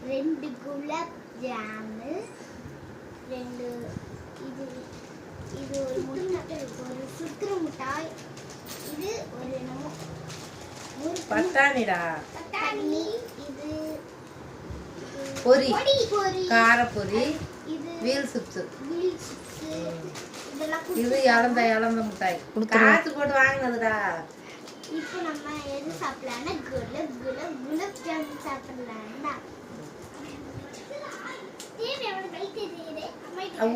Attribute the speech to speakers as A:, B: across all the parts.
A: 2 gulab jam, 2 இது ஒரு முட்டை, ஒரு சுத்துற முட்டாய், இது ஒரு என்னமோ ஒரு
B: பட்டாணிடா.
A: பட்டாணி, இது
B: பொரி,
A: பொரி,
B: கார பொரி,
A: இது
B: வீல் சிப்ஸ்,
A: இதெல்லாம்
B: இது இளந்த முட்டாய். காசு போட்டு வாங்கினதுடா.
A: இப்போ நம்ம எது சாப்பிடலாம்னா குலாப் ஜாமுன் சாப்பிடலாம்னா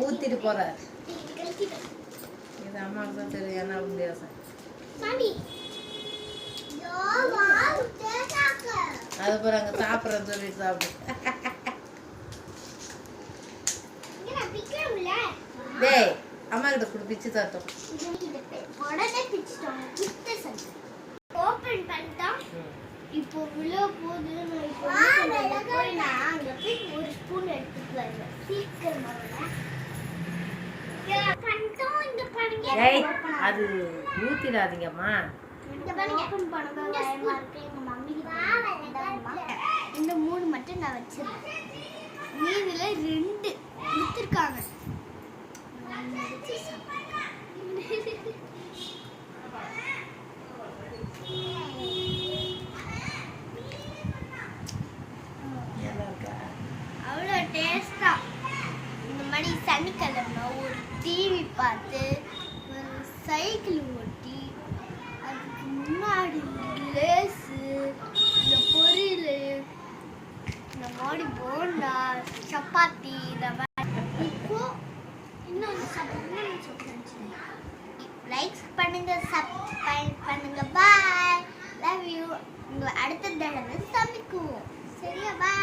B: ஊத்திட்டு போற. இது அம்மாவுக்கு தான் தெரியும், என்ன வித்தியாசம். அது போற அங்க சாப்பிட்றேன்னு சொல்லிட்டு சாப்பிடு. டேய் அம்மா கிட்ட கொடு, பிச்சு தட்டும்.
A: உடனே பிச்சுட்டோம். ஓபன் பண்ணிட்டா இப்போ உள்ள போகுது. நான் அங்க போய் ஒரு ஸ்பூன் எடுத்துட்டு வருவேன். சீக்கிரமா
B: அது ஊத்திடாதீங்கம்மா.
A: இந்த 3 மட்டும் நான் வச்சிருக்கேன். மீதில 2 கொடுத்துருக்காங்க. அவ்வளோ டேஸ்டா. இந்த மாதிரி சனிக்கிழமை ஒரு டிவி பார்த்து ஒரு சைக்கிள் ஓட்டி அதுக்கு முன்னாடி லேஸு, இந்த பொரியல், இந்த மாதிரி போண்டா, சப்பாத்தி, இந்த மாதிரி. இப்போ இன்னொன்று லைக்ஸ் பண்ணுங்க, சப்ஸ்கிரைப் பண்ணுங்க. பாய், லவ் யூ. உங்களை அடுத்த தடவை சமைக்குவோம். சரியா? பாய்.